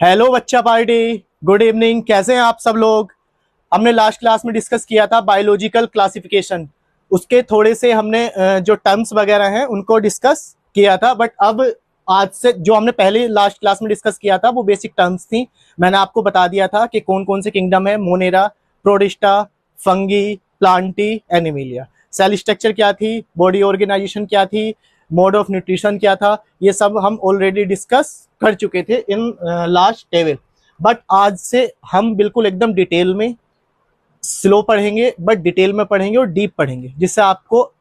Hello बच्चा party. Good evening. कैसे हैं आप सब लोग। हमने लास्ट क्लास में डिस्कस किया था बायोलॉजिकल क्लासिफिकेशन। उसके थोड़े से हमने जो टर्म्स वगैरह हैं उनको डिस्कस किया था। बट अब आज से जो हमने पहले लास्ट क्लास में डिस्कस किया था वो बेसिक टर्म्स थी। मैंने आपको बता दिया था कि कौन कौन से किंगडम है। Monera, Protista, Fungi, Plantae, Animalia. Cell structure क्या थी, बॉडी ऑर्गेनाइजेशन क्या थी, मोड ऑफ न्यूट्रिशन क्या था, ये सब हम ऑलरेडी डिस्कस कर चुके थे इन लास्ट टेबल। बट आज से हम बिल्कुल एकदम डिटेल में स्लो पढ़ेंगे, बट डिटेल में पढ़ेंगे और डीप पढ़ेंगे, जिससे आपको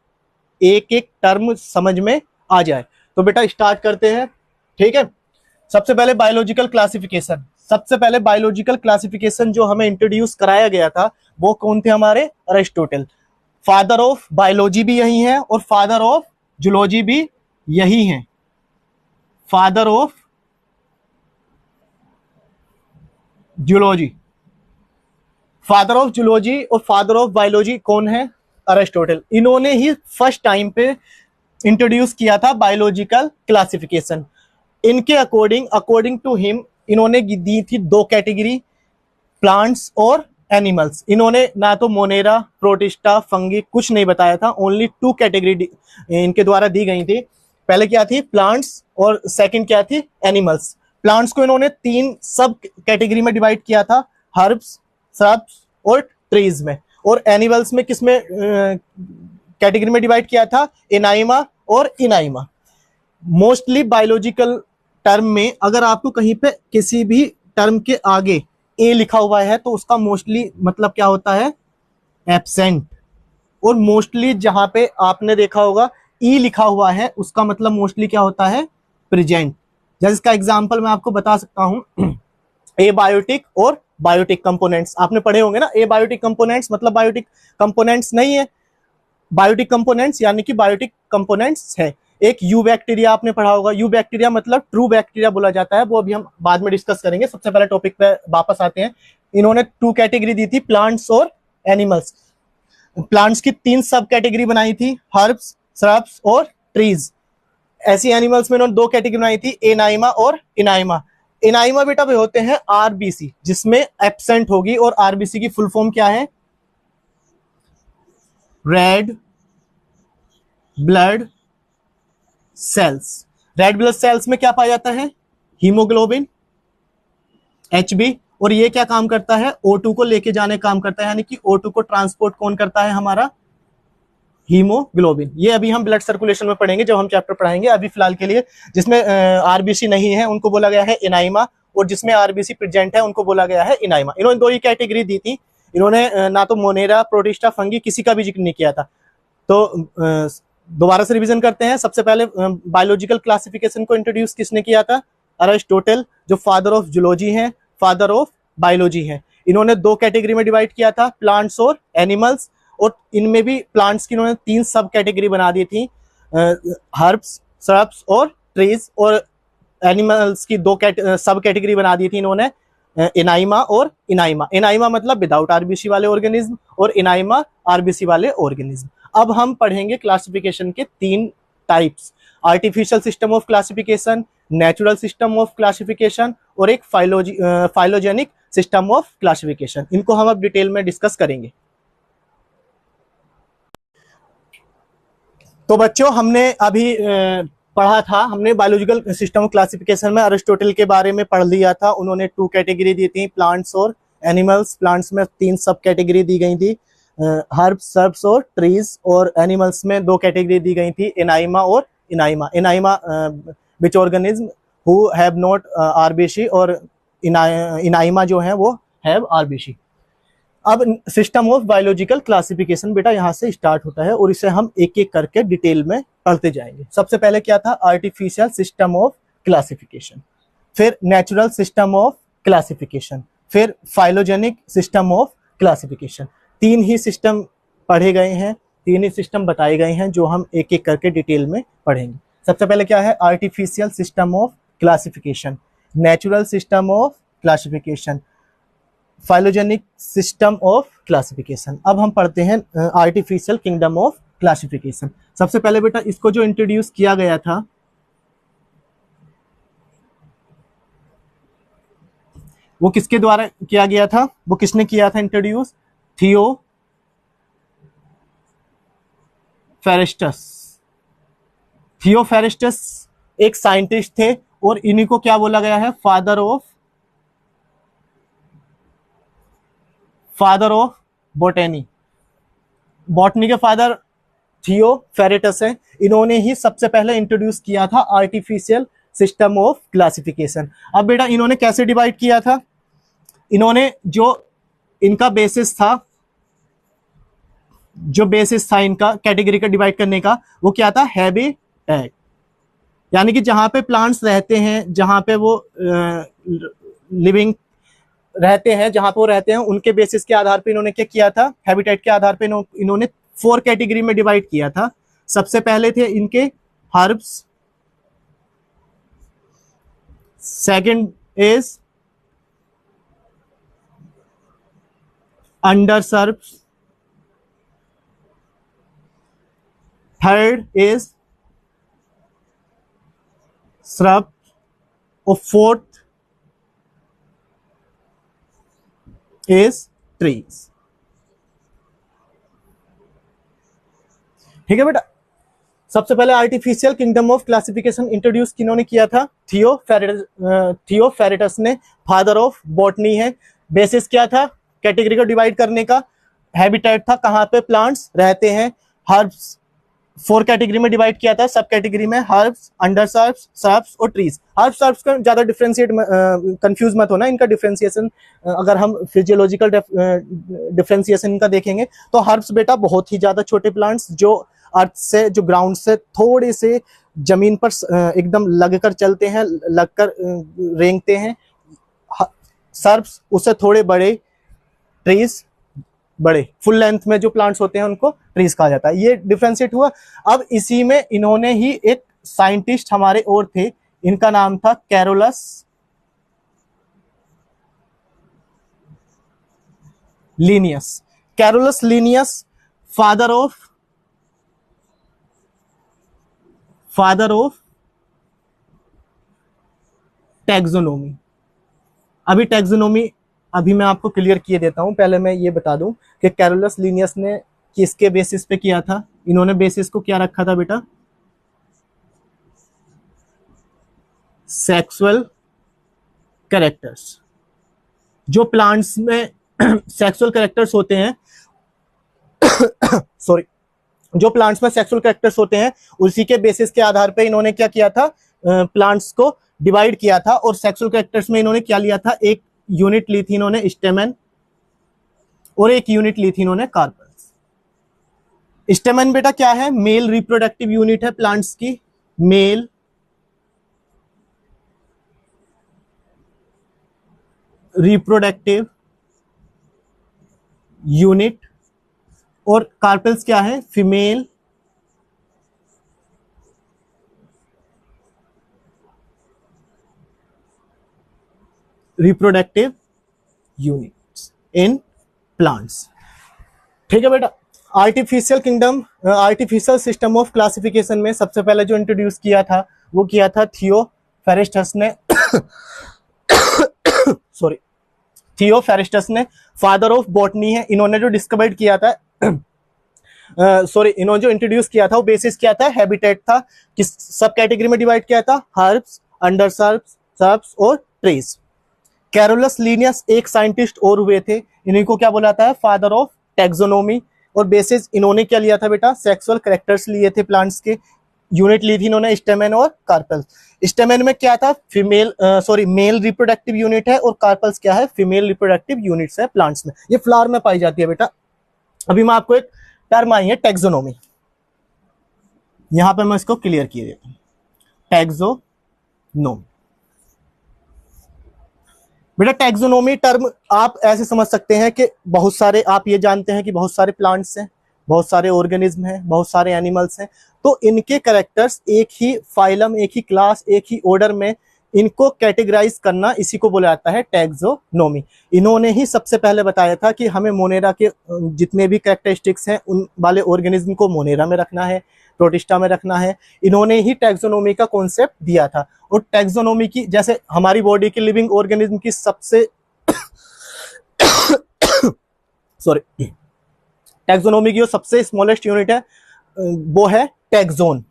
एक एक टर्म समझ में आ जाए। तो बेटा स्टार्ट करते हैं, ठीक है। सबसे पहले बायोलॉजिकल क्लासिफिकेशन। सबसे पहले बायोलॉजिकल क्लासिफिकेशन जो हमें इंट्रोड्यूस कराया गया था वो कौन थे, हमारे अरिस्टोटल। फादर ऑफ बायोलॉजी भी यही है और फादर ऑफ जूलॉजी भी यही है। Father of zoology, father of zoology और फादर ऑफ बायोलॉजी कौन है, अरिस्टोटल। इन्होंने ही फर्स्ट टाइम पे इंट्रोड्यूस किया था बायोलॉजिकल क्लासिफिकेशन। इनके अकॉर्डिंग अकॉर्डिंग टू हिम इन्होंने दी थी दो कैटेगरी, प्लांट्स और एनिमल्स। इन्होंने ना तो मोनेरा, प्रोटिस्टा, फंगी कुछ नहीं बताया था। ओनली टू कैटेगरी इनके द्वारा दी गई थी। पहले क्या थी, प्लांट्स, और सेकंड क्या थी, एनिमल्स। प्लांट्स को इन्होंने तीन सब कैटेगरी में डिवाइड किया था, हर्ब्स, श्रब्स और ट्रीज में। और एनिमल्स में किस में कैटेगरी में डिवाइड किया था, एनाइमा और इनाइमा। मोस्टली बायोलॉजिकल टर्म में अगर आपको कहीं पे किसी भी टर्म के आगे ए लिखा हुआ है तो उसका मोस्टली मतलब क्या होता है, एब्सेंट। और मोस्टली जहां पे आपने देखा होगा ई लिखा हुआ है उसका मतलब मोस्टली क्या होता है, प्रेजेंट। जैसे इसका एग्जांपल मैं आपको बता सकता हूं, ए बायोटिक और बायोटिक कंपोनेंट्स आपने पढ़े होंगे ना। ए बायोटिक कंपोनेंट्स मतलब बायोटिक कंपोनेंट्स नहीं है, बायोटिक कंपोनेंट्स यानी कि बायोटिक कंपोनेंट्स है। एक यू बैक्टीरिया आपने पढ़ा होगा, यू बैक्टीरिया मतलब ट्रू बैक्टीरिया बोला जाता है, वो अभी हम बाद में डिस्कस करेंगे। सबसे पहले टॉपिक पे वापस आते हैं। इन्होंने टू कैटेगरी दी थी, प्लांट्स और एनिमल्स। प्लांट्स की तीन सब कैटेगरी बनाई थी, हर्ब्स, श्रब्स और ट्रीज। ऐसी एनिमल्स में इन्होंने दो कैटेगरी बनाई थी, एनाइमा और इनाइमा। इनाइमा बेटा वे होते हैं आरबीसी, जिसमें एब्सेंट होगी। और आरबीसी की फुल फॉर्म क्या है, red blood cells. Red blood cells में क्या पाया जाता है, हीमोग्लोबिन, एचबी। और ये क्या काम करता है, O2 को लेके जाने काम करता है, यानी कि O2 को ट्रांसपोर्ट कौन करता है, हमारा हीमोग्लोबिन। ये अभी हम ब्लड सर्कुलेशन में पढ़ेंगे जब हम चैप्टर पढ़ाएंगे। अभी फिलहाल के लिए जिसमें आरबीसी नहीं है उनको बोला गया है इनाइमा, और जिसमें आरबीसी प्रेजेंट है उनको बोला गया है इनाइमा। इन्होंने दो ही कैटेगरी दी थी। इन्होंने ना तो मोनेरा, प्रोटिस्टा, फंगी किसी का भी जिक्र नहीं किया था। तो दोबारा से रिवीजन करते हैं। सबसे पहले बायोलॉजिकल क्लासिफिकेशन को इंट्रोड्यूस किसने किया था, अरिस्टोटल, जो फादर ऑफ जूलॉजी हैं, फादर ऑफ बायोलॉजी हैं। इन्होंने दो कैटेगरी में डिवाइड किया था, प्लांट्स और एनिमल्स। और इनमें भी प्लांट्स की इन्होंने तीन सब कैटेगरी बना दी थी, हर्ब्स, श्रब्स और ट्रीज। और एनिमल्स की दो सब कैटेगरी बना दी थी इन्होंने, इनाइमा और इनाइमा। इनाइमा मतलब विदाउट आरबीसी वाले ऑर्गेनिज्म, और इनाइमा आरबीसी वाले ऑर्गेनिज्म। अब हम पढ़ेंगे क्लासिफिकेशन के तीन types, artificial system of classification, natural system of classification और एक फाइलोजेनिक सिस्टम ऑफ क्लासिफिकेशन। इनको हम अब डिटेल में डिस्कस करेंगे। तो बच्चों हमने अभी पढ़ा था, हमने बायोलॉजिकल सिस्टम ऑफ क्लासिफिकेशन में अरिस्टोटल के बारे में पढ़ लिया था। उन्होंने टू कैटेगरी दी थी, प्लांट्स और एनिमल्स। प्लांट्स में तीन सब कैटेगरी दी गई थी, हर्ब्स, सर्ब्स और ट्रीज। और एनिमल्स में दो कैटेगरी दी गई थी, एनाइमा और इनाइमा। इनाइमा which organism who have not RBC, और इनाइमा जो है वो हैव आरबीसी। अब सिस्टम ऑफ बायोलॉजिकल क्लासिफिकेशन बेटा यहां से स्टार्ट होता है, और इसे हम एक एक करके डिटेल में पढ़ते जाएंगे। सबसे पहले क्या था, आर्टिफिशियल सिस्टम ऑफ क्लासिफिकेशन, फिर नेचुरल सिस्टम ऑफ क्लासिफिकेशन, फिर फाइलोजेनिक सिस्टम ऑफ क्लासिफिकेशन। तीन ही सिस्टम पढ़े गए हैं, तीन ही सिस्टम बताए गए हैं जो हम एक एक करके डिटेल में पढ़ेंगे। सबसे पहले क्या है, artificial system of classification, natural system of classification, phylogenic system of classification. अब हम पढ़ते हैं आर्टिफिशियल किंगडम ऑफ क्लासिफिकेशन। सबसे पहले बेटा इसको जो इंट्रोड्यूस किया गया था, वो किसके द्वारा किया गया था, वो किसने किया था इंट्रोड्यूस? थियोफेरेस्टस एक साइंटिस्ट थे और इन्हीं को क्या बोला गया है? Father of botany. बॉटनी के फादर थियोफेरेटस है। इन्होंने ही सबसे पहले इंट्रोड्यूस किया था आर्टिफिशियल सिस्टम ऑफ क्लासिफिकेशन। अब बेटा इन्होंने कैसे डिवाइड किया था? इन्होंने जो इनका बेसिस था इनका कैटेगरी का डिवाइड करने का, वो क्या था? हैबिटेट, यानी कि जहां पे प्लांट्स रहते हैं, जहां पे वो लिविंग रहते हैं, जहां पे वो रहते हैं, उनके बेसिस के आधार पे इन्होंने क्या किया था? हैबिटेट के आधार पे इन्होंने 4 कैटेगरी में डिवाइड किया था। सबसे पहले थे इनके herbs, second is undershrubs, third is shrub और फोर्थ इज ट्रीज। ठीक है बेटा। सबसे पहले artificial kingdom of classification introduce किन्होंने किया था? थियोफेरेटस ने, फादर ऑफ बॉटनी है। बेसिस क्या था कैटेगरी को डिवाइड करने का? हैबिटेट था, कहां पे प्लांट्स रहते हैं। हर्ब्स 4 कैटेगरी में डिवाइड किया था, सब कैटेगरी में हर्ब्स, अंडरसर्ब्स, सर्ब्स और ट्रीज। हर्ब्स सर्ब्स का ज्यादा डिफरेंशिएट कंफ्यूज मत होना, इनका डिफरेंशिएशन अगर हम फिजियोलॉजिकल डिफरेंशिएशन इनका देखेंगे तो हर्ब्स बेटा बहुत ही ज्यादा छोटे प्लांट्स जो अर्थ से, जो ग्राउंड से थोड़े से जमीन पर एकदम लगकर चलते हैं, लगकर रेंगते हैं। सर्ब्स उससे थोड़े बड़े, ट्रीज बड़े, फुल लेंथ में जो प्लांट्स होते हैं उनको ट्रीज कहा जाता है। ये डिफरेंशिएट हुआ। अब इसी में इन्होंने ही एक साइंटिस्ट हमारे और थे, इनका नाम था Carolus Linnaeus. Carolus Linnaeus father of taxonomy. अभी टैक्सोनॉमी अभी मैं आपको क्लियर किए देता हूं। पहले मैं ये बता दूं कि कैरोलस लीनियस ने किसके बेसिस पे किया था? इन्होंने बेसिस को क्या रखा था बेटा? Sexual characters. जो प्लांट्स में सेक्सुअल कैरेक्टर्स होते हैं सॉरी, जो प्लांट्स में सेक्सुअल कैरेक्टर्स होते हैं उसी के बेसिस के आधार पे इन्होंने क्या किया था? प्लांट्स को डिवाइड किया था। और सेक्सुअल कैरेक्टर्स में इन्होंने क्या लिया था? एक यूनिट ली थी इन्होंने स्टेमन और एक यूनिट ली थी इन्होंने कार्पल्स। स्टेमन बेटा क्या है? मेल रिप्रोडक्टिव यूनिट है प्लांट्स की, मेल रिप्रोडक्टिव यूनिट। और कार्पल्स क्या है? Female reproductive units in plants. ठीक है बेटा। आर्टिफिशियल सिस्टम ऑफ क्लासिफिकेशन में सबसे पहले जो इंट्रोड्यूस किया था वो किया था थियोफेरेस्टस ने सॉरी, थियोफेरेस्टस ने, फादर ऑफ बॉटनी है। इन्होंने जो डिस्कवर्ड किया था इन्होंने जो इंट्रोड्यूस किया था वो बेसिस क्या था? हैबिटेट था। किस सब कैटेगरी में डिवाइड किया था? हर्ब्स, अंडरसर्ब्स, सर्ब्स और ट्रीज। कैरोलस लीनियस एक साइंटिस्ट और हुए थे, इन्हीं को क्या बोला था? Father of taxonomy. और बेसिस इन्होंने क्या लिया था बेटा? सेक्सुअल कैरेक्टर्स लिए थे प्लांट्स के। यूनिट ली थी इन्होंने स्टेमेन और कार्पल्स। स्टेमेन में क्या था? मेल रिप्रोडक्टिव यूनिट है और कार्पल्स क्या है? फीमेल रिप्रोडक्टिव यूनिट्स है प्लांट्स में। ये फ्लावर में पाई जाती है बेटा। अभी मैं आपको एक टर्म आई है टैक्सोनॉमी, यहां पे मैं इसको क्लियर किए देता हूं। टैक्सोनॉमी बेटा, टैक्सोनॉमी टर्म आप ऐसे समझ सकते हैं कि बहुत सारे, आप ये जानते हैं कि बहुत सारे प्लांट्स हैं, बहुत सारे ऑर्गेनिज्म हैं, बहुत सारे एनिमल्स हैं, तो इनके कैरेक्टर्स एक ही फाइलम, एक ही क्लास, एक ही ऑर्डर में इनको कैटेगराइज करना, इसी को बोला जाता है टैक्सोनॉमी। इन्होंने ही सबसे पहले बताया था कि हमें मोनेरा के जितने भी कैरेक्टरिस्टिक्स हैं उन वाले ऑर्गेनिज्म को मोनेरा में रखना है, प्रोटिस्टा में रखना है। इन्होंने ही टैक्सोनॉमी का कॉन्सेप्ट दिया था। और टैक्सोनॉमी की, जैसे हमारी बॉडी के लिविंग ऑर्गेनिज्म की सबसे सॉरी, टैक्सोनॉमी की जो सबसे स्मॉलेस्ट यूनिट है वो है टैक्सोन।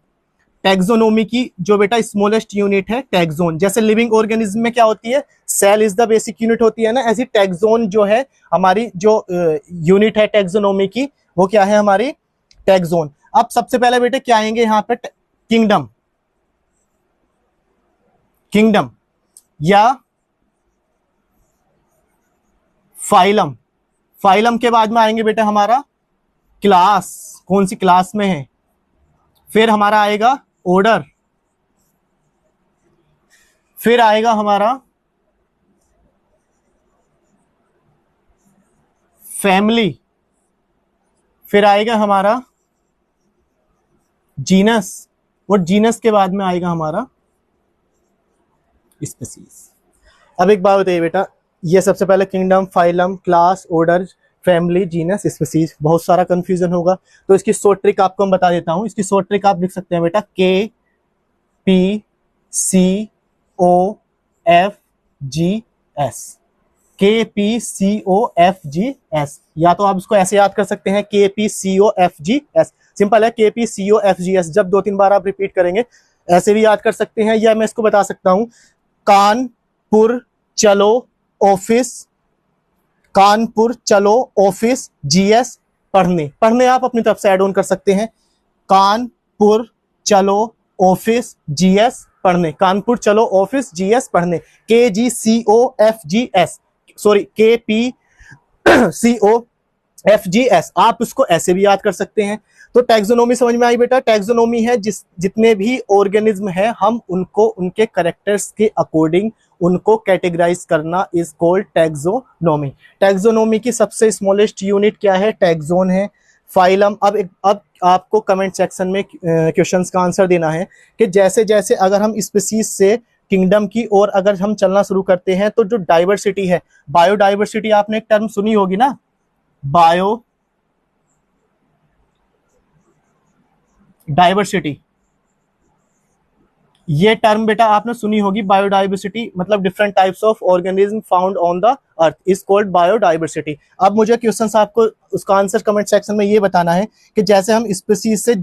टैक्सोनॉमी की जो बेटा स्मॉलेस्ट यूनिट है टैक्सोन। जैसे लिविंग ऑर्गेनिज्म में क्या होती है, cell is the basic unit होती है ना, ऐसी टैक्सोन जो है हमारी जो यूनिट है टैक्सोनॉमी की, वो क्या है हमारी टैक्सोन। अब सबसे पहले बेटे क्या आएंगे यहाँ पे, किंगडम, किंगडम या फाइलम। फाइलम के बाद में आएंगे बेटा हमारा क्लास, कौन सी क्लास में है, फिर हमारा आएगा ऑर्डर, फिर आएगा हमारा फैमिली, फिर आएगा हमारा जीनस, और जीनस के बाद में आएगा हमारा स्पीसीज। अब एक बात बताइए बेटा, ये सबसे पहले kingdom, phylum, class, order, family, genus, species, बहुत सारा कंफ्यूजन होगा, तो इसकी शॉर्ट ट्रिक आपको मैं बता देता हूं। इसकी शॉर्ट ट्रिक आप लिख सकते हैं बेटा, K P C O F G S, K P C O F G S, या तो आप इसको ऐसे याद कर सकते हैं, K P C O F G S, simple है, K P C O F G S. जब 2-3 बार आप रिपीट करेंगे ऐसे भी याद कर सकते हैं, या मैं इसको बता सकता हूं, कानपुर चलो ऑफिस, कानपुर चलो ऑफिस जीएस पढ़ने, पढ़ने आप अपनी तरफ से ऐड ऑन कर सकते हैं, कानपुर चलो ऑफिस जीएस पढ़ने, कानपुर चलो ऑफिस जीएस पढ़ने, K G C O F G S, sorry K P C O F G S, आप इसको ऐसे भी याद कर सकते हैं। तो टैक्सोनॉमी समझ में आई बेटा, टैक्सोनॉमी है जितने भी ऑर्गेनिज्म है हम उनको उनके कैरेक्टर्स के अकॉर्डिंग उनको कैटेगराइज करना इज कॉल्ड टैक्सोनॉमी। टैक्सोनॉमी की सबसे स्मॉलेस्ट यूनिट क्या है, टैक्सोन है। फाइलम, अब आपको कमेंट सेक्शन में क्वेश्चंस का आंसर देना है कि जैसे जैसे अगर हम स्पीसीज से किंगडम की और अगर हम चलना शुरू करते हैं तो जो डाइवर्सिटी है, बायोडाइवर्सिटी आपने एक टर्म सुनी होगी ना, बायो डाइवर्सिटी, ये टर्म बेटा आपने सुनी होगी, बायोडाइवर्सिटी मतलब different types of organism found on the earth is called biodiversity. अब मुझे क्वेश्चन आपको उसका आंसर कमेंट सेक्शन में ये बताना है कि जैसे हम स्पीसीज से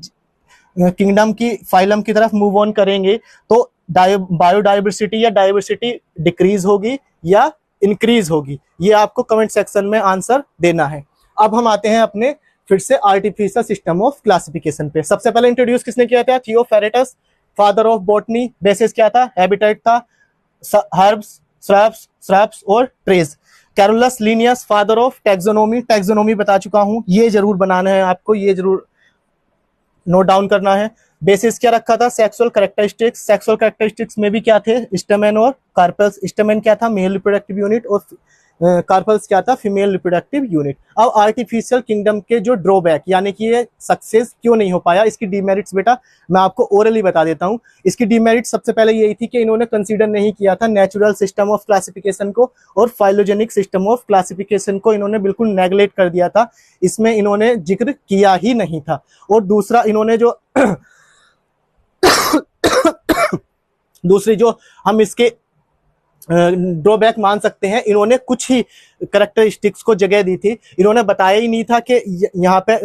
किंगडम की, फाइलम की तरफ मूव ऑन करेंगे तो बायोडाइवर्सिटी या डाइवर्सिटी डिक्रीज होगी या इंक्रीज होगी, ये आपको कमेंट सेक्शन में आंसर देना है। अब हम आते हैं अपने फिर से आर्टिफिशियल सिस्टम ऑफ क्लासिफिकेशन पे। सबसे पहले इंट्रोड्यूस किसने किया था, Theophrastus, father of botany. Basis क्या था, हैबिटेट था, हर्ब्स, श्रब्स और trees. Carolus Linnaeus, father of taxonomy. Taxonomy बता चुका हूं, ये जरूर बनाना है आपको, ये जरूर नोट डाउन करना है। बेसिस क्या रखा था, सेक्सुअल कैरेक्टरिस्टिक्स। सेक्सुअल कैरेक्टरिस्टिक्स में भी क्या थे, स्टेमेन और कार्पल्स। स्टेमेन क्या था, मेल रिप्रोडक्टिव यूनिट, और कार्पल्स क्या था, फीमेल रिप्रोडक्टिव यूनिट। अब आर्टिफिशियल किंगडम के जो ड्रॉबैक यानी कि ये सक्सेस क्यों नहीं हो पाया, इसकी डिमेरिट्स बेटा मैं आपको ओरली बता देता हूं। इसकी डिमेरिट्स सबसे पहले यही थी कि इन्होंने कंसीडर नहीं किया था नेचुरल सिस्टम ऑफ क्लासिफिकेशन को, और फाइलोजेनिक सिस्टम ऑफ क्लासिफिकेशन को इन्होंने बिल्कुल नेग्लेक्ट कर दिया था, इसमें इन्होंने जिक्र किया ही नहीं था। और दूसरा इन्होंने जो दूसरी जो हम इसके ड्रॉबैक मान सकते हैं, इन्होंने कुछ ही कैरेक्टरिस्टिक्स को जगह दी थी। इन्होंने बताया ही नहीं था कि यहाँ पे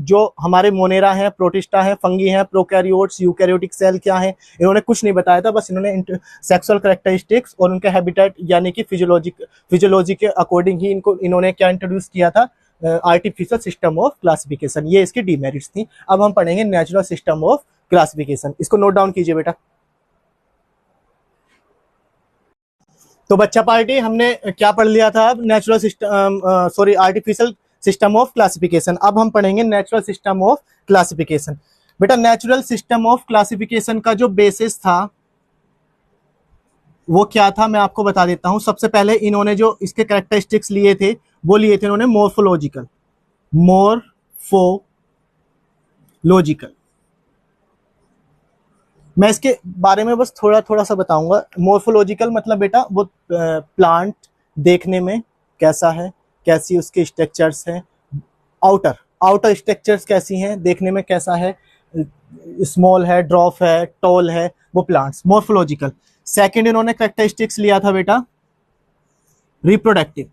जो हमारे मोनेरा हैं, प्रोटिस्टा हैं, फंगी हैं, प्रोकैरियोट्स, यूकैरियोटिक सेल क्या हैं, इन्होंने कुछ नहीं बताया था। बस इन्होंने सेक्सुअल कैरेक्टरिस्टिक्स और उनके हैबिटेट यानी कि फिजियोलॉजी के अकॉर्डिंग ही इन्होंने क्या इंट्रोड्यूस किया था, आर्टिफिशियल सिस्टम ऑफ क्लासिफिकेशन। ये इसकी डिमेरिट्स थी। अब हम पढ़ेंगे नेचुरल सिस्टम ऑफ क्लासिफिकेशन, इसको नोट डाउन कीजिए बेटा। तो बच्चा पार्टी हमने क्या पढ़ लिया था, अब natural system, sorry artificial system of classification. अब हम पढ़ेंगे नेचुरल सिस्टम ऑफ क्लासिफिकेशन। बेटा नेचुरल सिस्टम ऑफ क्लासिफिकेशन का जो बेसिस था वो क्या था, मैं आपको बता देता हूं। सबसे पहले इन्होंने जो इसके कैरेक्टरिस्टिक्स लिए थे वो लिए थे इन्होंने मोर्फोलॉजिकल, मैं इसके बारे में बस थोड़ा थोड़ा सा बताऊंगा। मोर्फोलॉजिकल मतलब बेटा वो प्लांट देखने में कैसा है, कैसी उसके स्ट्रक्चर्स हैं, आउटर स्ट्रक्चर्स कैसी हैं, देखने में कैसा है, स्मॉल है, ड्रॉप है, टॉल है, वो प्लांट्स, मोर्फोलॉजिकल। सेकंड इन्होंने कैरेक्टरिस्टिक्स लिया था बेटा रिप्रोडक्टिव।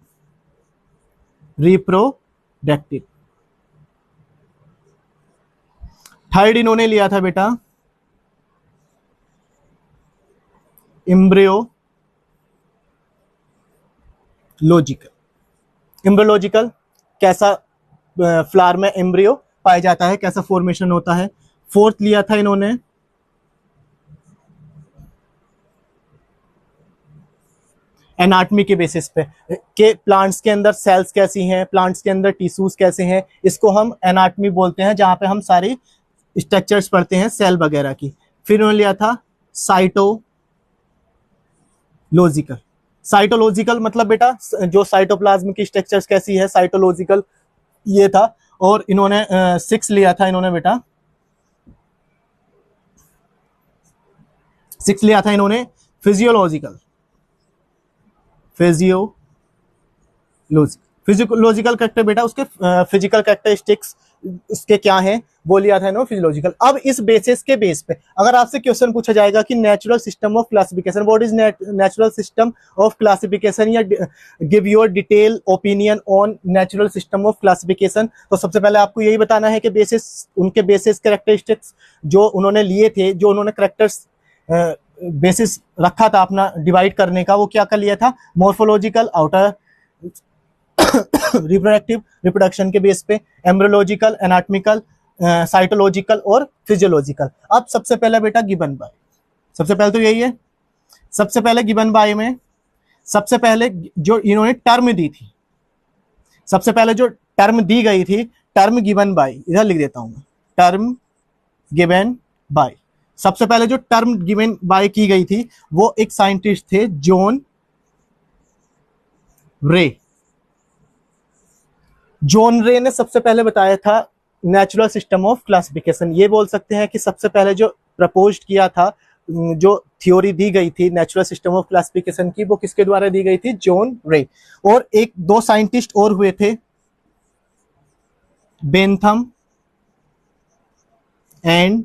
रिप्रोडक्टिव। थर्ड इन्होंने लिया था बेटा एम्ब्रियोलॉजिकल। एम्ब्रियोलॉजिकल कैसा फ्लावर में एम्ब्रियो पाया जाता है, कैसा फॉर्मेशन होता है। फोर्थ लिया था इन्होंने एनाटमी के बेसिस पे कि प्लांट्स के अंदर सेल्स कैसी हैं, प्लांट्स के अंदर टिश्यूज कैसे हैं, इसको हम एनाटमी बोलते हैं, जहां पे हम सारी स्ट्रक्चर्स पढ़ते हैं सेल वगैरह की। फिर उन्होंने लिया था साइटोलॉजिकल। साइटोलॉजिकल मतलब बेटा जो साइटोप्लाज्म की स्ट्रक्चर्स कैसी है, साइटोलॉजिकल ये था। और इन्होंने 6 लिया था इन्होंने बेटा, 6 लिया था इन्होंने फिजियोलॉजिकल। फिजियोलॉजिकल करेक्टर बेटा उसके फिजिकल कैरेक्टरिस्टिक्स उसके क्या हैं वो लिया था इन्होंने फिजियोलॉजिकल। अब इस बेसिस के बेस पे अगर आपसे क्वेश्चन पूछा जाएगा कि natural system of classification, what is natural system of classification, या give your detail opinion on natural system of classification, तो सबसे पहले आपको यही बताना है कि बेसिस उनके बेसिस कैरेक्टरिस्टिक्स जो उन्होंने लिए थे, जो उन्होंने कैरेक्टर्स बेसिस रखा था अपना डिवाइड करने का, वो क्या कर लिया था, मॉर्फोलॉजिकल आउटर रिप्रोडक्टिव रिप्रोडक्शन के बेस पे, एम्ब्रियोलॉजिकल, एनाटॉमिकल, साइटोलॉजिकल और फिजियोलॉजिकल। अब सबसे पहले बेटा गिबन बाय, सबसे पहले तो यही है, सबसे पहले गिबन बाय में सबसे पहले जो इन्होंने टर्म दी थी, सबसे पहले जो टर्म दी गई थी, टर्म गिवन बाय, इधर लिख देता हूं, टर्म गिवन बाय, सबसे पहले जो टर्म गिवन बाय की गई थी वो एक साइंटिस्ट थे जॉन रे। जॉन रे ने सबसे पहले बताया था नेचुरल सिस्टम ऑफ क्लासिफिकेशन। ये बोल सकते हैं कि सबसे पहले जो प्रपोज किया था, जो थ्योरी दी गई थी नेचुरल सिस्टम ऑफ क्लासिफिकेशन की, वो किसके द्वारा दी गई थी, जॉन रे। और एक दो साइंटिस्ट और हुए थे, बेंथम एंड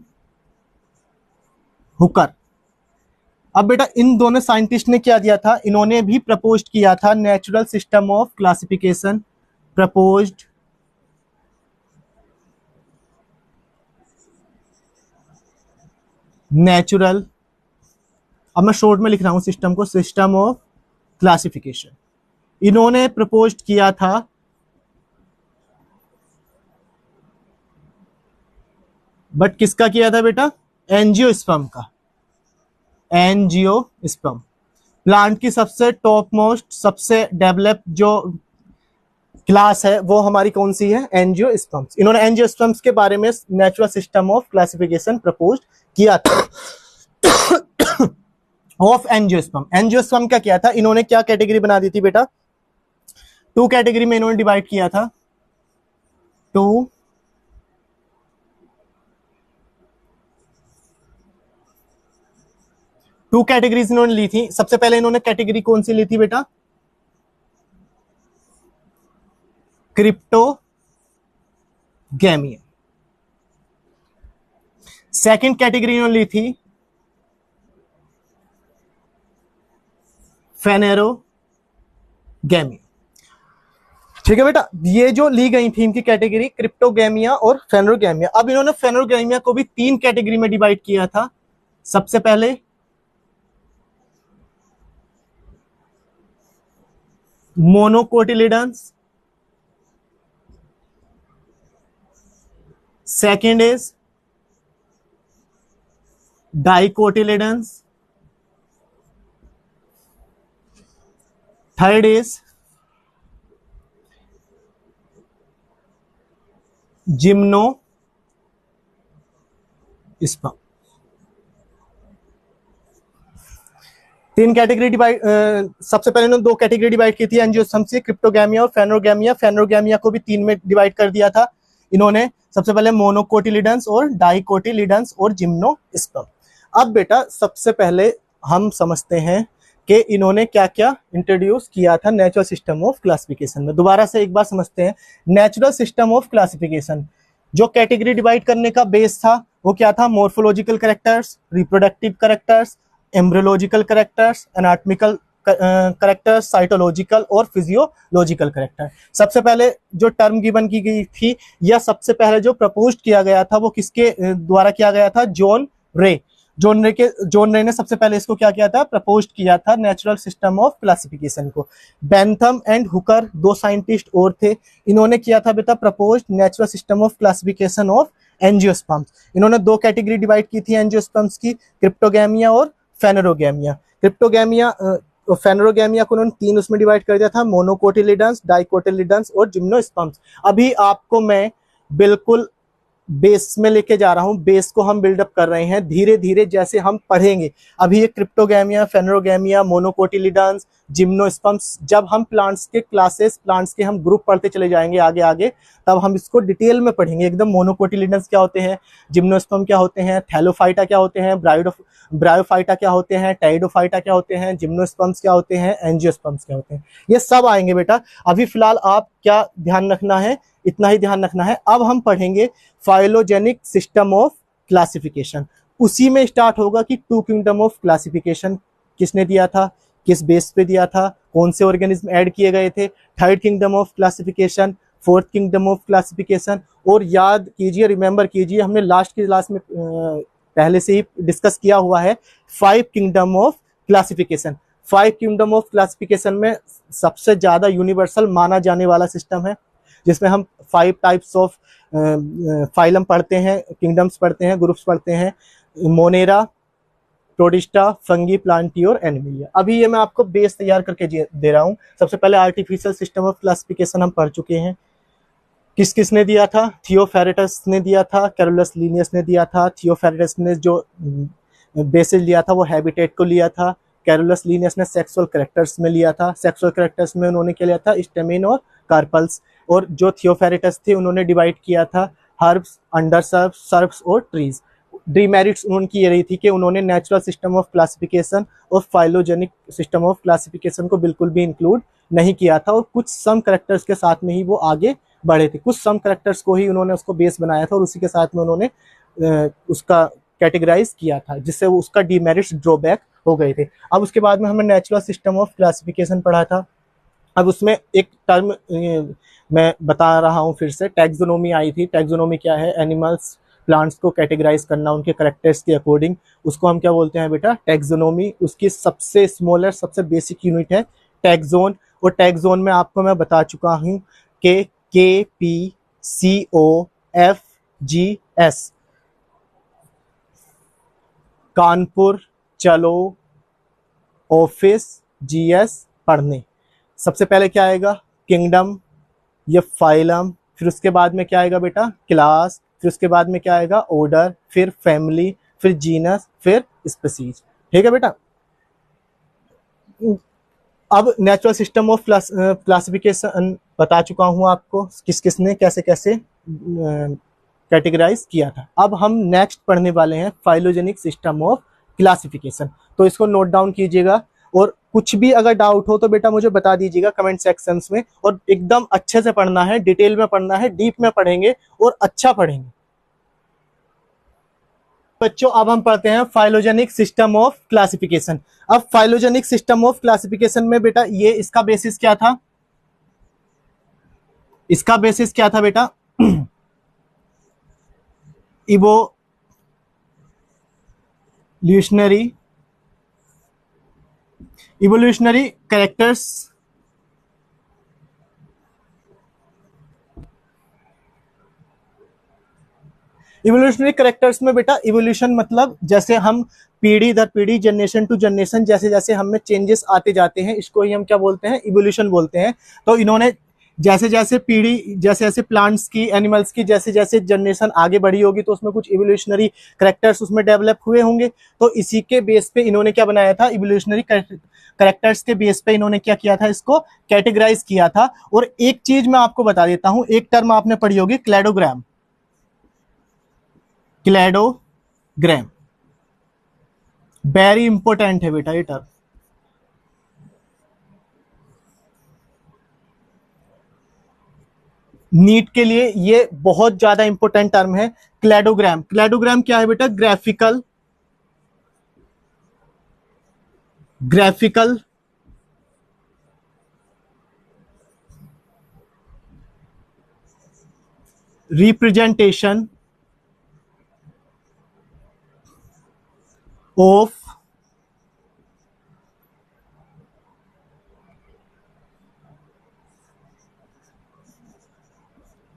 हुकर। अब बेटा इन दोनों साइंटिस्ट ने क्या दिया था, इन्होंने भी प्रपोज किया था natural system of classification, proposed natural, अब मैं शॉर्ट में लिख रहा हूं सिस्टम को, सिस्टम ऑफ क्लासिफिकेशन इन्होंने प्रपोज किया था बट किसका किया था बेटा, एंजियोस्पर्म का। एंजियोस्पर्म प्लांट की सबसे टॉप मोस्ट सबसे डेवलप जो क्लास है वो हमारी कौन सी है, एंजियोस्पर्म्स। इन्होंने एंजियोस्पर्म्स के बारे में natural system of classification propose किया था ऑफ एंजियोस्पर्म। एंजियोस्पर्म क्या किया था, इन्होंने क्या कैटेगरी बना दी थी बेटा, 2 कैटेगरी में इन्होंने डिवाइड किया था, 2 कैटेगरीज इन्होंने ली थी। सबसे पहले इन्होंने कैटेगरी कौन सी ली थी बेटा, क्रिप्टोगैमिया। सेकंड कैटेगरी इन्होंने ली थी फेनेरोगैमिया। ठीक है बेटा, ये जो ली गई थी इनकी कैटेगरी क्रिप्टोगैमिया और फेनेरोगैमिया। अब इन्होंने फेनेरोगैमिया को भी 3 कैटेगरी में डिवाइड किया था। सबसे पहले monocotyledons, second is dicotyledons, third is gymnosperm. 3 category divide, सबसे पहले इन्होंने 2 कैटेगरी डिवाइड की थी एंजियोस्पर्म से, क्रिप्टोगैमिया और फेनेरोगैमिया। फेनेरोगैमिया को भी 3 में डिवाइड कर दिया था इन्होंने, सबसे पहले मोनोकोटिलिडन्स और डाइकोटिलिडन्स और जिम्नोस्पर्म। अब बेटा सबसे पहले हम समझते हैं कि इन्होंने क्या क्या इंट्रोड्यूस किया था नेचुरल सिस्टम ऑफ क्लासिफिकेशन में। दोबारा से एक बार समझते हैं, नेचुरल सिस्टम ऑफ क्लासिफिकेशन जो कैटेगरी डिवाइड करने का बेस था वो क्या था, morphological characters, reproductive characters, embryological characters, anatomical character, cytological और फिजियोलॉजिकल करेक्टर। सबसे पहले जो टर्म गिवन की गई थी या सबसे पहले जो प्रपोज किया गया था वो किसके द्वारा किया गया था? जॉन रे। जॉन रे ने सबसे पहले इसको क्या किया था? प्रपोज किया था नेचुरल सिस्टम ऑफ क्लासिफिकेशन को। बेंथम एंड हुकर दो साइंटिस्ट और थे, इन्होंने किया था बेटा propose natural system of classification of angiosperms. इन्होंने दो कैटेगरी डिवाइड की थी एंजियोस्पर्म्स की, क्रिप्टोगैमिया और फेनेरोगैमिया। क्रिप्टोगैमिया फेनेरोगैमिया को उन्होंने तीन उसमें डिवाइड कर दिया था, मोनोकोटिलिडन्स, डाइकोटिलिडन्स और जिम्नोस्पर्म्स। अभी आपको मैं बिल्कुल बेस में लेके जा रहा हूं, बेस को हम बिल्डअप कर रहे हैं धीरे धीरे जैसे हम पढ़ेंगे। अभी ये क्रिप्टोगैमिया, फेनेरोगैमिया, मोनोकोटिलिडन्स, जिम्नोस्पर्म्स, जब हम प्लांट्स के क्लासेस, प्लांट्स के हम ग्रुप पढ़ते चले जाएंगे आगे आगे, तब हम इसको डिटेल में पढ़ेंगे एकदम। मोनोकोटिलिडन्स क्या होते हैं, जिम्नोस्पर्म क्या होते हैं, थैलोफाइटा क्या होते हैं, ब्रायोफाइटा क्या होते हैं, टाइडोफाइटा क्या होते हैं, जिम्नोस्पर्म्स क्या होते हैं, एंजियोस्पर्म्स क्या होते हैं, ये सब आएंगे बेटा। अभी फिलहाल आप क्या ध्यान रखना है, इतना ही ध्यान रखना है। अब हम पढ़ेंगे फाइलोजेनिक सिस्टम ऑफ क्लासिफिकेशन। उसी में स्टार्ट होगा कि टू किंगडम ऑफ क्लासिफिकेशन किसने दिया था, किस बेस पे दिया था, कौन से ऑर्गेनिज्म ऐड किए गए थे, third kingdom of classification, fourth kingdom of classification. और याद कीजिए, रिमेंबर कीजिए, हमने लास्ट की क्लास में पहले से ही डिस्कस किया हुआ है, five kingdom of classification. Five kingdom of classification में सबसे ज्यादा यूनिवर्सल माना जाने वाला सिस्टम है, जिसमें हम 5 टाइप्स ऑफ फाइलम पढ़ते हैं, किंगडम्स पढ़ते हैं, ग्रुप्स पढ़ते हैं, मोनेरा, प्रोटिस्टा, फंगी, प्लांटी और एनिमिलिया। अभी ये मैं आपको बेस तैयार करके दे रहा हूँ। सबसे पहले आर्टिफिशियल सिस्टम ऑफ क्लासिफिकेशन हम पढ़ चुके हैं, किस किसने दिया था? थियोफेरेटस ने दिया था, कैरोलस लीनियस ने दिया था। थियोफेरेटस ने जो बेसिस लिया था वो हैबिटेट को लिया था, कैरोलस लीनियस ने सेक्सुअल कैरेक्टर्स में लिया था। सेक्सुअल कैरेक्टर्स में उन्होंने क्या लिया था? स्टेमिन और कार्पल्स। और जो थियोफेरेटस थे उन्होंने डिवाइड किया था हर्ब्स, अंडरसर्ब्स, सर्ब्स और ट्रीज। डीमेरिट्स उनकी ये रही थी कि उन्होंने नेचुरल सिस्टम ऑफ क्लासिफिकेशन और फाइलोजेनिक सिस्टम ऑफ क्लासिफिकेशन को बिल्कुल भी इंक्लूड नहीं किया था, और कुछ सम कैरेक्टर्स के साथ में ही वो आगे बढ़े थे। कुछ सम कैरेक्टर्स को ही उन्होंने उसको बेस बनाया था और उसी के साथ में उन्होंने उसका कैटेगराइज किया था, जिससे वो उसका डीमेरिट्स ड्रॉबैक हो गए थे। अब उसके बाद में हमने नेचुरल सिस्टम ऑफ क्लासिफिकेशन पढ़ा था। अब उसमें एक टर्म मैं बता रहा हूँ फिर से, टैक्सोनॉमी आई थी। टैक्सोनॉमी क्या है? एनिमल्स, प्लांट्स को कैटेगराइज करना उनके कैरेक्टर्स के अकॉर्डिंग, उसको हम क्या बोलते हैं बेटा? टैक्सोनॉमी। उसकी सबसे स्मॉलर, सबसे बेसिक यूनिट है टैक्सोन। और टैक्सोन में आपको मैं बता चुका हूँ कि KPCOFGS, कानपुर, चलो, ऑफिस, GS, पढ़ने। सबसे पहले क्या आएगा? किंगडम, ये फाइलम, फिर उसके बाद में क्या आएगा बेटा? क्लास, फिर उसके बाद में क्या आएगा? ऑर्डर, फिर फैमिली, फिर जीनस, फिर स्पीसीज। ठीक है बेटा। अब नेचुरल सिस्टम ऑफ क्लासिफिकेशन बता चुका हूं आपको, किस किसने कैसे कैसे कैटेगराइज किया था। अब हम नेक्स्ट पढ़ने वाले हैं फाइलोजेनिक सिस्टम ऑफ क्लासिफिकेशन, तो इसको नोट डाउन कीजिएगा। और कुछ भी अगर डाउट हो तो बेटा मुझे बता दीजिएगा कमेंट सेक्शंस में, और एकदम अच्छे से पढ़ना है, डिटेल में पढ़ना है, डीप में पढ़ेंगे और अच्छा पढ़ेंगे बच्चों। अब हम पढ़ते हैं फाइलोजेनिक सिस्टम ऑफ क्लासिफिकेशन। अब फाइलोजेनिक सिस्टम ऑफ क्लासिफिकेशन में बेटा ये इसका बेसिस क्या था? इसका बेसिस क्या था बेटा? इवोल्यूशनरी कैरेक्टर्स, इवोल्यूशनरी कैरेक्टर्स में बेटा इवोल्यूशन मतलब जैसे हम पीढ़ी दर पीढ़ी, जनरेशन टू जनरेशन, जैसे जैसे हमें चेंजेस आते जाते हैं, इसको ही हम क्या बोलते हैं? इवोल्यूशन बोलते हैं। तो इन्होंने जैसे जैसे पीढ़ी, जैसे जैसे प्लांट्स की, एनिमल्स की जैसे जैसे जनरेशन आगे बढ़ी होगी तो उसमें कुछ इवोल्यूशनरी कैरेक्टर्स उसमें डेवलप हुए होंगे। तो इसी के बेस पे इन्होंने क्या बनाया था? इवोल्यूशनरी कैरेक्टर्स के बेस पे इन्होंने क्या किया था? इसको कैटेगराइज किया था। और एक चीज मैं आपको बता देता हूं, एक टर्म आपने पढ़ी होगी, क्लैडोग्राम। क्लैडोग्राम वेरी इंपॉर्टेंट है बेटा ये टर्म। नीट के लिए ये बहुत ज्यादा इंपॉर्टेंट टर्म है क्लैडोग्राम। क्लैडोग्राम क्या है बेटा? Graphical representation of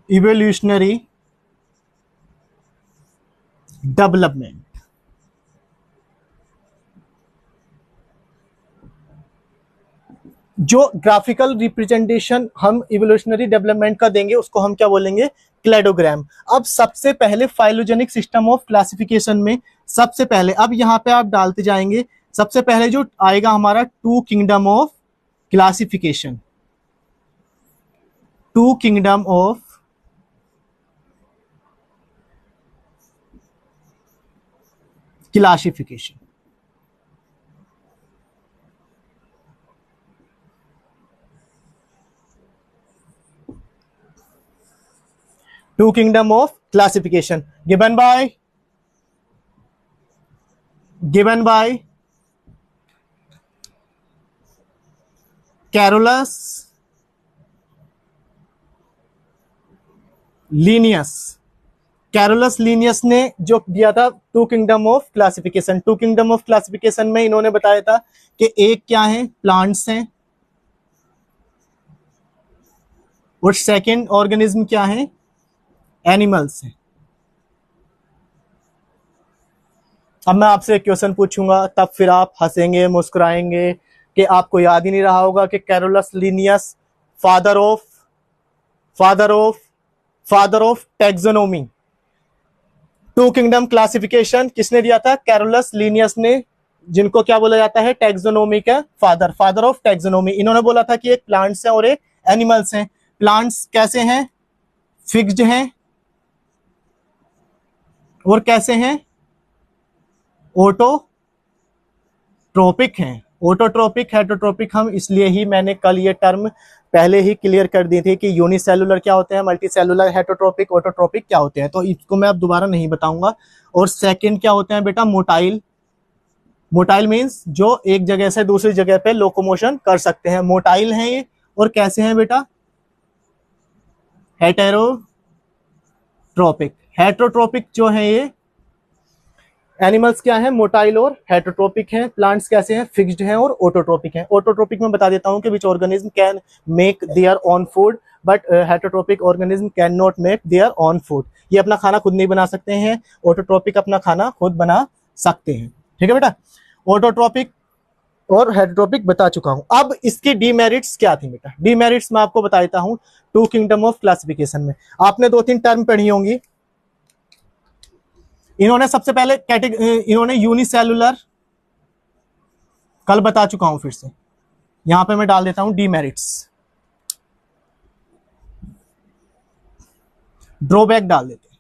evolutionary development. जो ग्राफिकल रिप्रेजेंटेशन हम इवोल्यूशनरी डेवलपमेंट का देंगे उसको हम क्या बोलेंगे, क्लेडोग्राम। अब सबसे पहले फाइलोजेनिक सिस्टम ऑफ क्लासिफिकेशन में सबसे पहले, अब यहां पे आप डालते जाएंगे, सबसे पहले जो आएगा हमारा two kingdom of classification, two kingdom of classification. Two kingdom of classification given by Carolus Linnaeus। Carolus Linnaeus ने जो दिया था two kingdom of classification. Two kingdom of classification में इन्होंने बताया था कि एक क्या है, प्लांट्स हैं, और सेकंड ऑर्गेनिज्म क्या है, एनिमल्स हैं। अब मैं आपसे एक क्वेश्चन पूछूंगा, तब फिर आप हंसेंगे मुस्कुराएंगे कि आपको याद ही नहीं रहा होगा कि Carolus Linnaeus father of taxonomy, two kingdom classification किसने दिया था, कैरोलस लीनियस ने, जिनको क्या बोला जाता है, टैक्सोनॉमी का फादर ऑफ टैक्सोनॉमी। इन्होंने बोला था कि एक प्लांट्स हैं और एक एनिमल्स हैं। प्लांट्स कैसे हैं, फिक्स्ड हैं, और कैसे हैं, ऑटोट्रोपिक हैं। ऑटोट्रोपिक, हेटरोट्रोपिक हम इसलिए ही मैंने कल ये टर्म पहले ही क्लियर कर दी थी कि यूनिसेलुलर क्या होते हैं, मल्टीसेलुलर, हेटरोट्रोपिक, ऑटोट्रोपिक क्या होते हैं, तो इसको मैं अब दोबारा नहीं बताऊंगा। और सेकंड क्या होते हैं बेटा, मोटाइल। मोटाइल मींस जो एक जगह से दूसरी जगह पे लोकोमोशन कर सकते हैं, मोटाइल हैं ये। और कैसे हैं बेटा, हेटेरोट्रोपिक। हेटेरोट्रोपिक जो है ये एनिमल्स क्या है, मोटाइल और हेटेरोट्रोपिक हैं। प्लांट्स कैसे हैं, फिक्स्ड हैं और ऑटोट्रोपिक हैं। ऑटोट्रोपिक में बता देता हूं कि which organism can make their own food but heterotrophic organism can not make their own food. ये अपना खाना खुद नहीं बना सकते हैं, ऑटोट्रोपिक अपना खाना खुद बना सकते हैं। ठीक है बेटा, ऑटोट्रोपिक और हेटेरोट्रोपिक बता चुका हूं। अब इसकी डीमेरिट्स क्या थी बेटा, डीमेरिट्स मैं आपको बता देता हूं। टू किंगडम ऑफ क्लासिफिकेशन में आपने दो तीन टर्म पढ़ी होंगी। इन्होंने सबसे पहले इन्होंने यूनिसेलुलर, कल बता चुका हूं, फिर से यहां पे मैं डाल देता हूं डीमेरिट्स, ड्रॉबैक डाल देते हैं।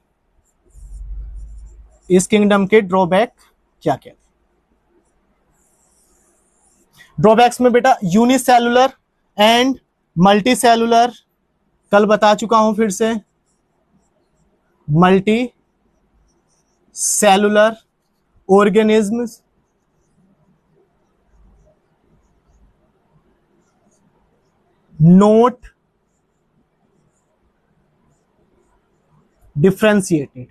इस किंगडम के ड्रॉबैक क्या क्या थे। ड्रॉबैक्स में बेटा यूनिसेलुलर एंड मल्टीसेलुलर, कल बता चुका हूं, फिर से multi cellular organisms not differentiated.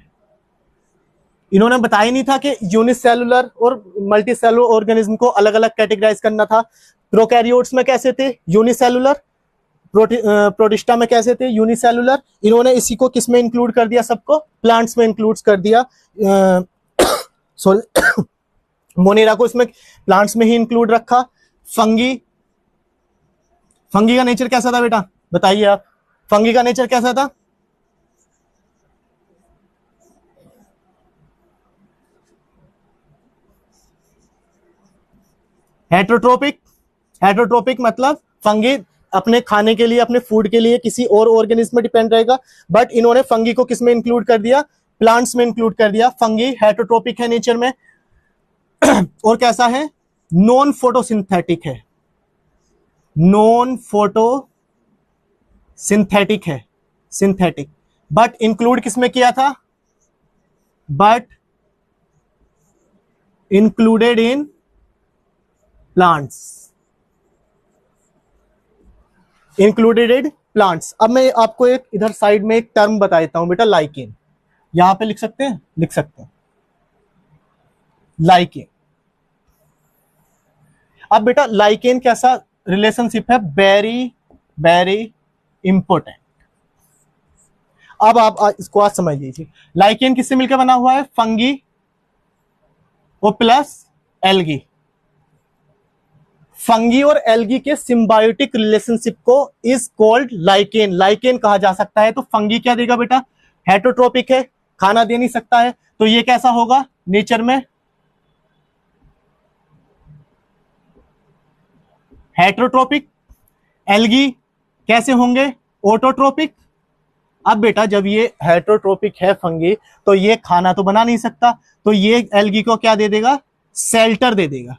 इन्होंने बताया नहीं था कि यूनिसेलुलर और मल्टीसेलुलर ऑर्गेनिज्म को अलग अलग कैटेगराइज करना था। प्रोकैरियोट्स में कैसे थे, यूनिसेलुलर, प्रोटिस्टा में कैसे थे, यूनिसेलुलर। इन्होंने इसी को किस में इंक्लूड कर दिया, सबको प्लांट्स में इंक्लूड कर दिया। मोनेरा को इसमें प्लांट्स में ही इंक्लूड रखा। फंगी का नेचर कैसा था बेटा, बताइए आप, फंगी का नेचर कैसा था, हेटरोट्रोपिक। हेटरोट्रोपिक मतलब फंगी अपने खाने के लिए, अपने फूड के लिए किसी और ऑर्गेनिज्म में डिपेंड रहेगा, बट इन्होंने फंगी को किस में इंक्लूड कर दिया, प्लांट्स में इंक्लूड कर दिया। फंगी हेटरोट्रोपिक है नेचर में और कैसा है, नॉन फोटोसिंथेटिक है, नॉन फोटोसिंथेटिक है, सिंथेटिक। बट इंक्लूड किसमें किया था, but included in plants, included in plants. अब मैं आपको एक इधर साइड में एक टर्म बताता हूं बेटा, लाइकेन। यहां पे लिख सकते हैं, लिख सकते हैं लाइकेन। अब बेटा लाइकेन कैसा रिलेशनशिप है, वेरी वेरी इंपॉर्टेंट। अब आप इसको आज समझ लीजिए। लाइकेन किससे मिलकर बना हुआ है, फंगी और प्लस एल्गी। फंगी और एल्गी के सिम्बायोटिक रिलेशनशिप को इज कॉल्ड लाइकेन, लाइकेन कहा जा सकता है। तो फंगी क्या देगा बेटा, हेटरोट्रोपिक है, खाना दे नहीं सकता है, तो ये कैसा होगा नेचर में, हेटरोट्रोपिक। एल्गी कैसे होंगे, ऑटोट्रोपिक। अब बेटा जब ये हेटरोट्रोपिक है फंगी, तो ये खाना तो बना नहीं सकता, तो ये एल्गी को क्या दे देगा, शेल्टर दे देगा,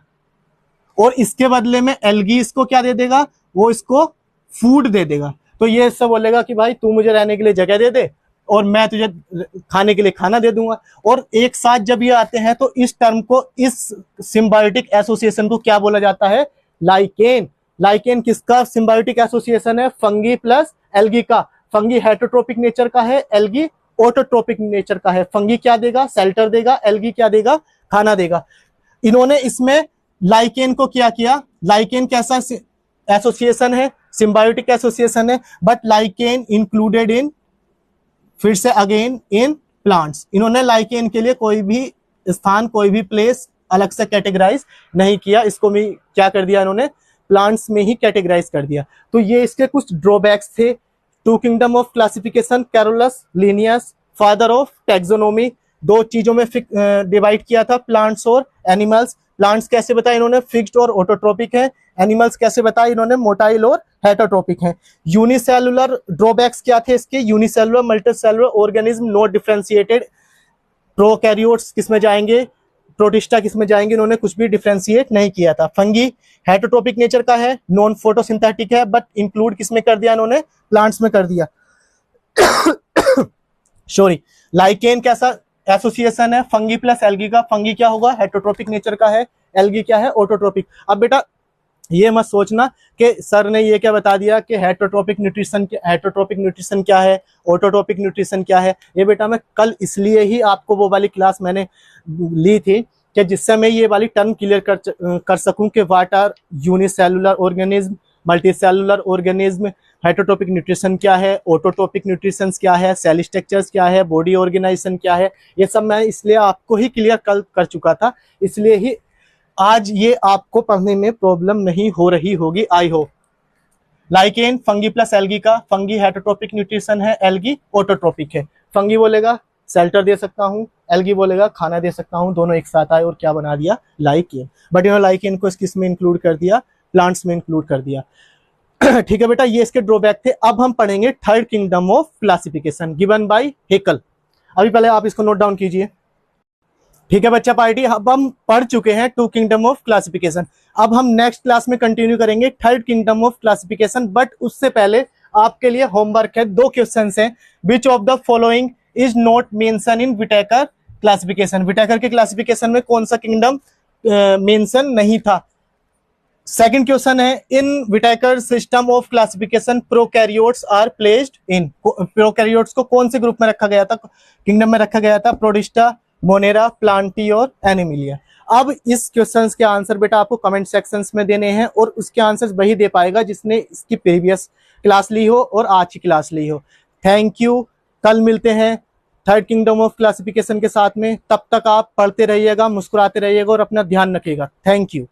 और इसके बदले में एल्गी इसको क्या दे देगा, वो इसको फूड दे देगा। तो ये इससे बोलेगा कि भाई तू मुझे रहने के लिए जगह दे दे और मैं तुझे खाने के लिए खाना दे दूंगा। और एक साथ जब ये आते हैं तो इस टर्म को, इस सिम्बायोटिक एसोसिएशन को क्या बोला जाता है, लाइकेन। लाइकेन किसका सिम्बायोटिक एसोसिएशन है, फंगी प्लस एल्गी का। फंगी हेटरोट्रोपिक नेचर का है, एल्गी ऑटोट्रोपिक नेचर का है। फंगी क्या देगा, शेल्टर देगा, एल्गी क्या देगा, खाना देगा। इन्होंने इसमें लाइकेन को क्या किया, लाइकेन कैसा एसोसिएशन है, सिम्बायोटिक एसोसिएशन है, बट लाइकेन इंक्लूडेड इन, फिर से अगेन इन प्लांट्स। इन्होंने लाइकेन के लिए कोई भी स्थान, कोई भी प्लेस अलग से कैटेगराइज नहीं किया, इसको भी क्या कर दिया इन्होंने, प्लांट्स में ही कैटेगराइज कर दिया। तो ये इसके कुछ ड्रॉबैक्स थे। Two kingdom of classification, Carolus, Linnaeus, father of taxonomy, दो चीजों में डिवाइड किया था, प्लांट्स और एनिमल्स। प्लांट्स कैसे बताया इन्होंने, फिक्स्ड और ऑटोट्रोपिक है। एनिमल्स कैसे बताया इन्होंने, मोटाइल और हेटरोट्रोपिक है। यूनिसेलुलर ड्रॉबैक्स क्या थे इसके, unicellular, multicellular organism not differentiated. Prokaryotes किसमें जाएंगे, प्रोटिस्टा किसमें जाएंगे, इन्होंने कुछ भी डिफरेंशिएट नहीं किया था। फंगी हेटरोट्रोपिक नेचर का है, नॉन फोटोसिंथेटिक है, बट इंक्लूड किसमें कर दिया इन्होंने, प्लांट्स में कर दिया। सॉरी। लाइकेन कैसा एसोसिएशन है, फंगी प्लस एल्गी का। फंगी क्या होगा, हेटरोट्रोपिक नेचर का है, एल्गी क्या है, ऑटोट्रोपिक। अब बेटा ये मत सोचना कि सर ने ये क्या बता दिया कि हेटरोट्रोपिक न्यूट्रिशन क्या है, ऑटोट्रोपिक न्यूट्रिशन क्या है। ये बेटा मैं कल इसलिए ही आपको वो वाली क्लास मैंने ली थी कि जिससे मैं ये वाली टर्म क्लियर कर सकूं कि what are unicellular organism, multicellular organism, heterotropic nutrition क्या है, ऑटोट्रोपिक न्यूट्रिशन क्या है, सेल स्ट्रक्चर्स क्या है, बॉडी ऑर्गेनाइजेशन क्या है। ये सब मैं इसलिए आपको ही क्लियर कल कर चुका था, इसलिए ही आज ये आपको पढ़ने में प्रॉब्लम नहीं हो रही होगी, I hope. Lichen fungi plus algae का। फंगी हेटरोट्रोपिक न्यूट्रिशन है, एल्गी ऑटोट्रोपिक है। फंगी बोलेगा शेल्टर दे सकता हूं, एल्गी बोलेगा खाना दे सकता हूं, दोनों एक साथ आए और क्या बना दिया, लाइकेन। बट इन्होंने लाइकेन को किस में इंक्लूड कर दिया, प्लांट्स में इंक्लूड कर दिया। ठीक है बेटा, ये इसके ड्रॉबैक थे। अब हम पढ़ेंगे third kingdom of classification given by Haeckel. अभी पहले आप इसको नोट डाउन कीजिए। ठीक है बच्चा पार्टी, अब हम पढ़ चुके हैं टू किंगडम ऑफ क्लासिफिकेशन। अब हम नेक्स्ट क्लास में कंटिन्यू करेंगे third kingdom of classification. But उससे पहले आपके लिए होमवर्क है, दो क्वेश्चंस हैं। Which of the following is not mention in Whittaker classification. Whittaker के क्लासिफिकेशन में कौन सा किंगडम मेंशन नहीं था। सेकंड क्वेश्चन है, in Whittaker system of classification prokaryotes are placed in. Prokaryotes को कौन से ग्रुप में रखा गया था, किंगडम में रखा गया था, प्रोटिस्टा, मोनेरा, प्लांटी और एनिमिलिया। अब इस क्वेश्चंस के आंसर बेटा आपको कमेंट सेक्शंस में देने हैं, और उसके आंसर्स वही दे पाएगा जिसने इसकी प्रीवियस क्लास ली हो और आज की क्लास ली हो। थैंक यू, कल मिलते हैं थर्ड किंगडम ऑफ क्लासिफिकेशन के साथ में। तब तक आप पढ़ते रहिएगा, मुस्कुराते रहिएगा और अपना ध्यान रखिएगा। Thank you.